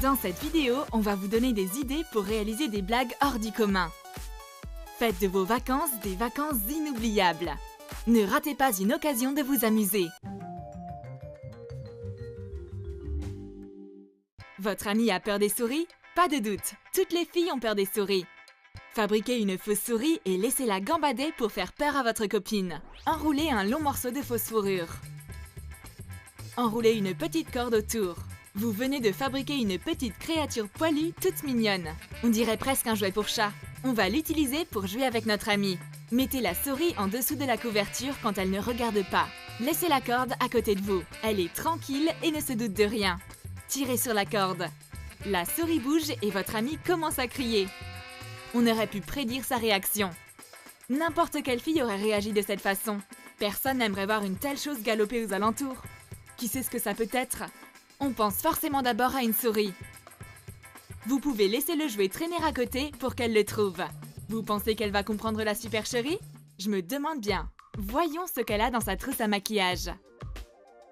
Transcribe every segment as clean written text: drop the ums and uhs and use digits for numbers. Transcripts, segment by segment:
Dans cette vidéo, on va vous donner des idées pour réaliser des blagues hors du commun. Faites de vos vacances des vacances inoubliables. Ne ratez pas une occasion de vous amuser. Votre ami a peur des souris? Pas de doute, toutes les filles ont peur des souris. Fabriquez une fausse souris et laissez-la gambader pour faire peur à votre copine. Enroulez un long morceau de fausse fourrure. Enroulez une petite corde autour. Vous venez de fabriquer une petite créature poilue toute mignonne. On dirait presque un jouet pour chat. On va l'utiliser pour jouer avec notre ami. Mettez la souris en dessous de la couverture quand elle ne regarde pas. Laissez la corde à côté de vous. Elle est tranquille et ne se doute de rien. Tirez sur la corde. La souris bouge et votre ami commence à crier. On aurait pu prédire sa réaction. N'importe quelle fille aurait réagi de cette façon. Personne n'aimerait voir une telle chose galoper aux alentours. Qui sait ce que ça peut être? On pense forcément d'abord à une souris. Vous pouvez laisser le jouet traîner à côté pour qu'elle le trouve. Vous pensez qu'elle va comprendre la supercherie? Je me demande bien. Voyons ce qu'elle a dans sa trousse à maquillage.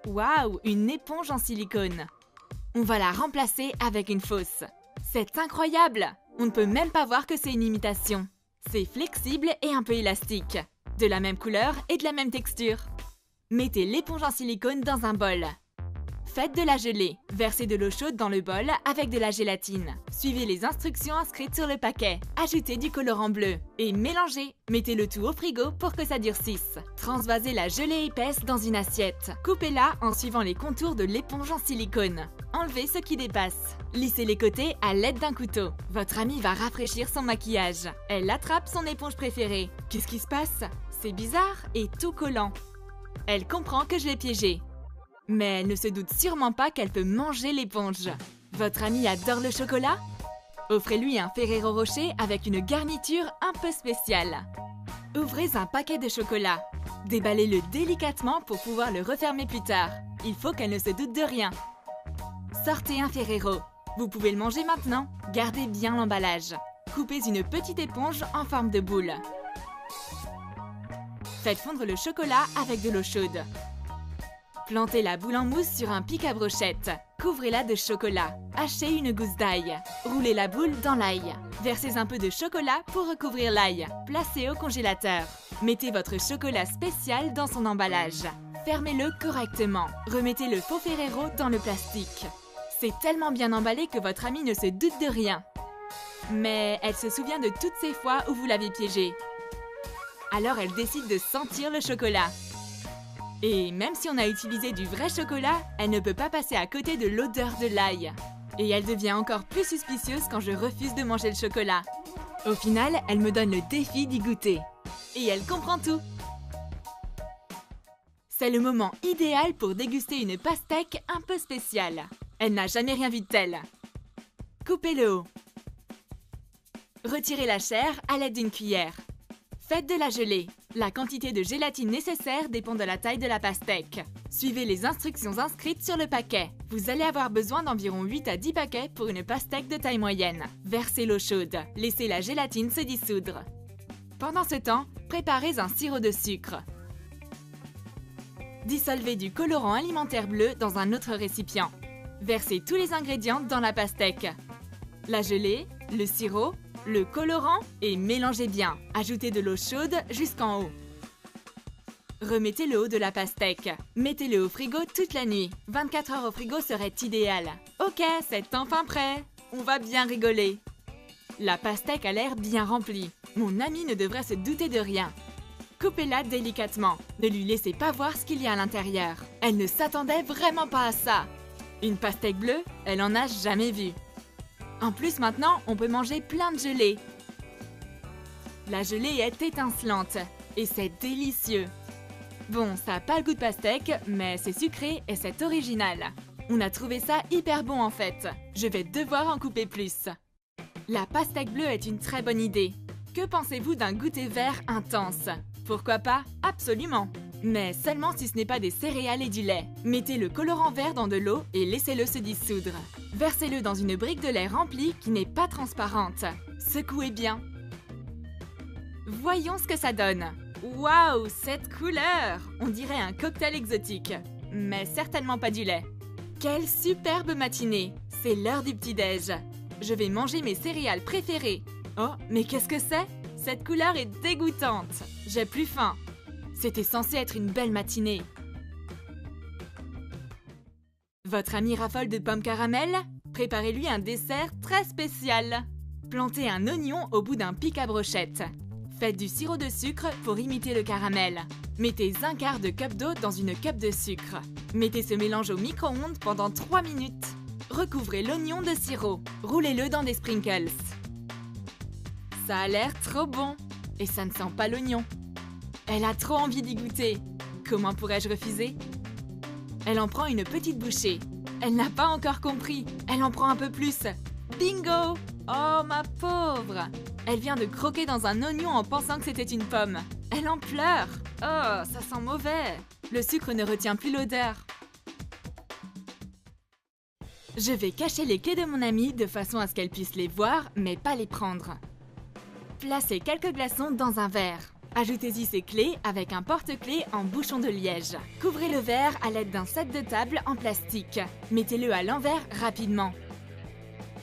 Waouh, une éponge en silicone. On va la remplacer avec une fausse. C'est incroyable! On ne peut même pas voir que c'est une imitation. C'est flexible et un peu élastique. De la même couleur et de la même texture. Mettez l'éponge en silicone dans un bol. Faites de la gelée. Versez de l'eau chaude dans le bol avec de la gélatine. Suivez les instructions inscrites sur le paquet. Ajoutez du colorant bleu. Et mélangez. Mettez le tout au frigo pour que ça durcisse. Transvasez la gelée épaisse dans une assiette. Coupez-la en suivant les contours de l'éponge en silicone. Enlevez ce qui dépasse. Lissez les côtés à l'aide d'un couteau. Votre amie va rafraîchir son maquillage. Elle attrape son éponge préférée. Qu'est-ce qui se passe? C'est bizarre et tout collant. Elle comprend que je l'ai piégée. Mais elle ne se doute sûrement pas qu'elle peut manger l'éponge. Votre ami adore le chocolat? Offrez-lui un Ferrero Rocher avec une garniture un peu spéciale. Ouvrez un paquet de chocolat. Déballez-le délicatement pour pouvoir le refermer plus tard. Il faut qu'elle ne se doute de rien. Sortez un Ferrero. Vous pouvez le manger maintenant. Gardez bien l'emballage. Coupez une petite éponge en forme de boule. Faites fondre le chocolat avec de l'eau chaude. Plantez la boule en mousse sur un pic à brochette. Couvrez-la de chocolat. Hachez une gousse d'ail. Roulez la boule dans l'ail. Versez un peu de chocolat pour recouvrir l'ail. Placez au congélateur. Mettez votre chocolat spécial dans son emballage. Fermez-le correctement. Remettez le faux Ferrero dans le plastique. C'est tellement bien emballé que votre amie ne se doute de rien. Mais elle se souvient de toutes ces fois où vous l'avez piégée. Alors elle décide de sentir le chocolat. Et même si on a utilisé du vrai chocolat, elle ne peut pas passer à côté de l'odeur de l'ail. Et elle devient encore plus suspicieuse quand je refuse de manger le chocolat. Au final, elle me donne le défi d'y goûter. Et elle comprend tout. C'est le moment idéal pour déguster une pastèque un peu spéciale. Elle n'a jamais rien vu de tel. Coupez le haut. Retirez la chair à l'aide d'une cuillère. Faites de la gelée. La quantité de gélatine nécessaire dépend de la taille de la pastèque. Suivez les instructions inscrites sur le paquet. Vous allez avoir besoin d'environ 8 à 10 paquets pour une pastèque de taille moyenne. Versez l'eau chaude. Laissez la gélatine se dissoudre. Pendant ce temps, préparez un sirop de sucre. Dissolvez du colorant alimentaire bleu dans un autre récipient. Versez tous les ingrédients dans la pastèque. La gelée, le sirop, le colorant et mélangez bien. Ajoutez de l'eau chaude jusqu'en haut. Remettez le haut de la pastèque. Mettez-le au frigo toute la nuit. 24 heures au frigo serait idéal. Ok, c'est enfin prêt. On va bien rigoler. La pastèque a l'air bien remplie. Mon amie ne devrait se douter de rien. Coupez-la délicatement. Ne lui laissez pas voir ce qu'il y a à l'intérieur. Elle ne s'attendait vraiment pas à ça. Une pastèque bleue, elle en a jamais vu. En plus, maintenant, on peut manger plein de gelée. La gelée est étincelante et c'est délicieux. Bon, ça n'a pas le goût de pastèque, mais c'est sucré et c'est original. On a trouvé ça hyper bon en fait. Je vais devoir en couper plus. La pastèque bleue est une très bonne idée. Que pensez-vous d'un goûter vert intense? Pourquoi pas? Absolument! Mais seulement si ce n'est pas des céréales et du lait. Mettez le colorant vert dans de l'eau et laissez-le se dissoudre. Versez-le dans une brique de lait remplie qui n'est pas transparente. Secouez bien. Voyons ce que ça donne. Waouh, cette couleur! On dirait un cocktail exotique. Mais certainement pas du lait. Quelle superbe matinée! C'est l'heure du petit-déj. Je vais manger mes céréales préférées. Oh, mais qu'est-ce que c'est? Cette couleur est dégoûtante. J'ai plus faim. C'était censé être une belle matinée. Votre ami raffole de pommes caramel? Préparez-lui un dessert très spécial. Plantez un oignon au bout d'un pic à brochette. Faites du sirop de sucre pour imiter le caramel. Mettez un quart de cup d'eau dans une cup de sucre. Mettez ce mélange au micro-ondes pendant 3 minutes. Recouvrez l'oignon de sirop. Roulez-le dans des sprinkles. Ça a l'air trop bon. Et ça ne sent pas l'oignon. Elle a trop envie d'y goûter. Comment pourrais-je refuser? Elle en prend une petite bouchée. Elle n'a pas encore compris. Elle en prend un peu plus. Bingo! Oh, ma pauvre! Elle vient de croquer dans un oignon en pensant que c'était une pomme. Elle en pleure. Oh, ça sent mauvais. Le sucre ne retient plus l'odeur. Je vais cacher les clés de mon amie de façon à ce qu'elle puisse les voir, mais pas les prendre. Placez quelques glaçons dans un verre. Ajoutez-y ces clés avec un porte-clés en bouchon de liège. Couvrez le verre à l'aide d'un set de table en plastique. Mettez-le à l'envers rapidement.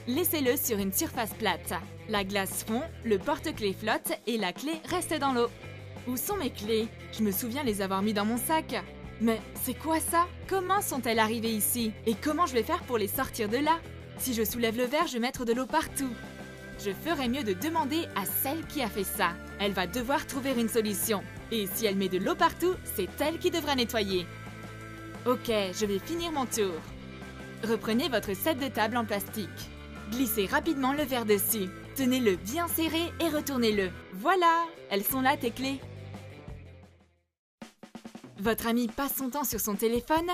Laissez-le sur une surface plate. La glace fond, le porte-clés flotte et la clé reste dans l'eau. Où sont mes clés? Je me souviens les avoir mis dans mon sac. Mais c'est quoi ça? Comment sont-elles arrivées ici? Et comment je vais faire pour les sortir de là? Si je soulève le verre, je vais mettre de l'eau partout. Je ferais mieux de demander à celle qui a fait ça. Elle va devoir trouver une solution. Et si elle met de l'eau partout, c'est elle qui devra nettoyer. Ok, je vais finir mon tour. Reprenez votre set de table en plastique. Glissez rapidement le verre dessus. Tenez-le bien serré et retournez-le. Voilà! Elles sont là, tes clés. Votre amie passe son temps sur son téléphone?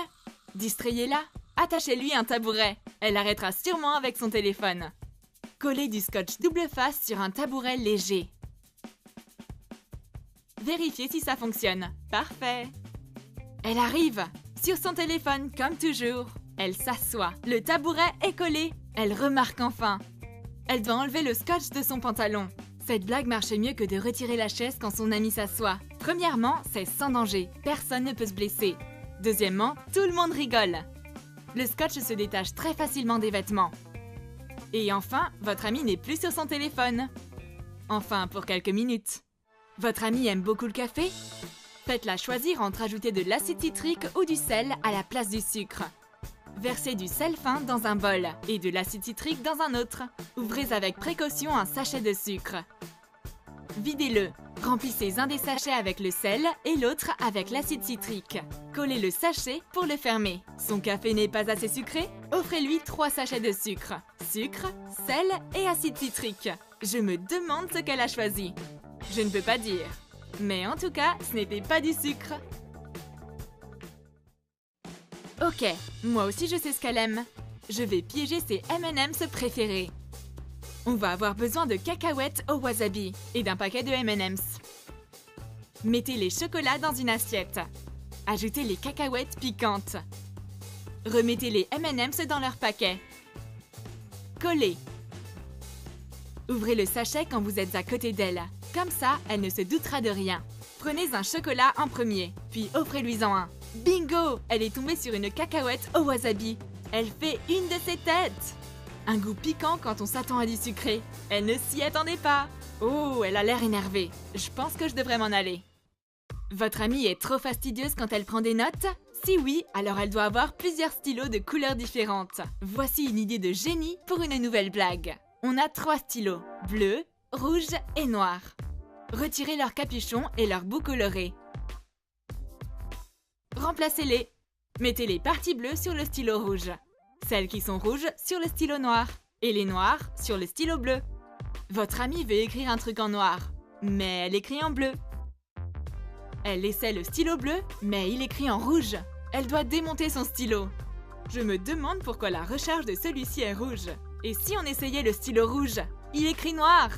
Distrayez-la. Attachez-lui un tabouret. Elle arrêtera sûrement avec son téléphone. Collez du scotch double face sur un tabouret léger. Vérifiez si ça fonctionne. Parfait. Elle arrive. Sur son téléphone, comme toujours. Elle s'assoit. Le tabouret est collé. Elle remarque enfin. Elle doit enlever le scotch de son pantalon. Cette blague marchait mieux que de retirer la chaise quand son ami s'assoit. Premièrement, c'est sans danger. Personne ne peut se blesser. Deuxièmement, tout le monde rigole. Le scotch se détache très facilement des vêtements. Et enfin, votre ami n'est plus sur son téléphone. Enfin, pour quelques minutes. Votre ami aime beaucoup le café? Faites-la choisir entre ajouter de l'acide citrique ou du sel à la place du sucre. Versez du sel fin dans un bol et de l'acide citrique dans un autre. Ouvrez avec précaution un sachet de sucre. Videz-le. Remplissez un des sachets avec le sel et l'autre avec l'acide citrique. Collez le sachet pour le fermer. Son café n'est pas assez sucré? Offrez-lui 3 sachets de sucre. Sucre, sel et acide citrique. Je me demande ce qu'elle a choisi. Je ne peux pas dire. Mais en tout cas, ce n'était pas du sucre. Ok, moi aussi je sais ce qu'elle aime. Je vais piéger ses M&M's préférés. On va avoir besoin de cacahuètes au wasabi et d'un paquet de M&M's. Mettez les chocolats dans une assiette. Ajoutez les cacahuètes piquantes. Remettez les M&M's dans leur paquet. Collez. Ouvrez le sachet quand vous êtes à côté d'elle. Comme ça, elle ne se doutera de rien. Prenez un chocolat en premier, puis offrez-lui-en un. Bingo! Elle est tombée sur une cacahuète au wasabi. Elle fait une de ses têtes. Un goût piquant quand on s'attend à du sucré. Elle ne s'y attendait pas. Oh, elle a l'air énervée. Je pense que je devrais m'en aller. Votre amie est trop fastidieuse quand elle prend des notes? Si oui, alors elle doit avoir plusieurs stylos de couleurs différentes. Voici une idée de génie pour une nouvelle blague. On a 3 stylos, bleu, rouge et noir. Retirez leur capuchon et leur bout coloré. Remplacez-les. Mettez les parties bleues sur le stylo rouge. Celles qui sont rouges sur le stylo noir. Et les noirs sur le stylo bleu. Votre amie veut écrire un truc en noir, mais elle écrit en bleu. Elle essaie le stylo bleu, mais il écrit en rouge. Elle doit démonter son stylo. Je me demande pourquoi la recharge de celui-ci est rouge. Et si on essayait le stylo rouge? Il écrit noir.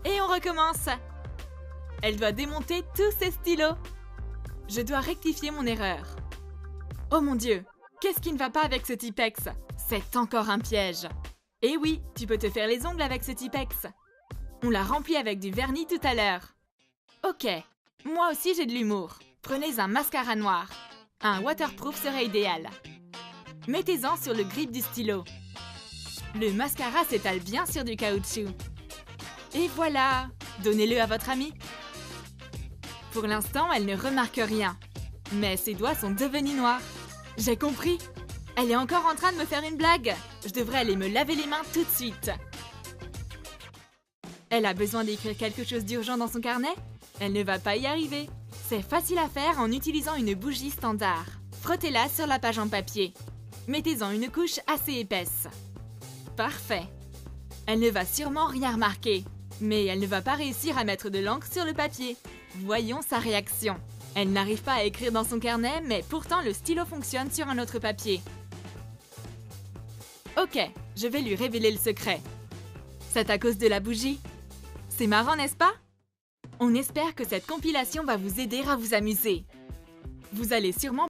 Et on recommence. Elle doit démonter tous ses stylos. Je dois rectifier mon erreur. Oh mon Dieu, qu'est-ce qui ne va pas avec ce Tipex? C'est encore un piège. Eh oui, tu peux te faire les ongles avec ce Tipex. On l'a rempli avec du vernis tout à l'heure. Ok, moi aussi j'ai de l'humour. Prenez un mascara noir. Un waterproof serait idéal. Mettez-en sur le grip du stylo. Le mascara s'étale bien sur du caoutchouc. Et voilà! Donnez-le à votre amie. Pour l'instant, elle ne remarque rien. Mais ses doigts sont devenus noirs. J'ai compris! Elle est encore en train de me faire une blague. Je devrais aller me laver les mains tout de suite. Elle a besoin d'écrire quelque chose d'urgent dans son carnet? Elle ne va pas y arriver. C'est facile à faire en utilisant une bougie standard. Frottez-la sur la page en papier. Mettez-en une couche assez épaisse. Parfait. Elle ne va sûrement rien remarquer. Mais elle ne va pas réussir à mettre de l'encre sur le papier. Voyons sa réaction. Elle n'arrive pas à écrire dans son carnet, mais pourtant le stylo fonctionne sur un autre papier. Ok, je vais lui révéler le secret. C'est à cause de la bougie. C'est marrant, n'est-ce pas? On espère que cette compilation va vous aider à vous amuser. Vous allez sûrement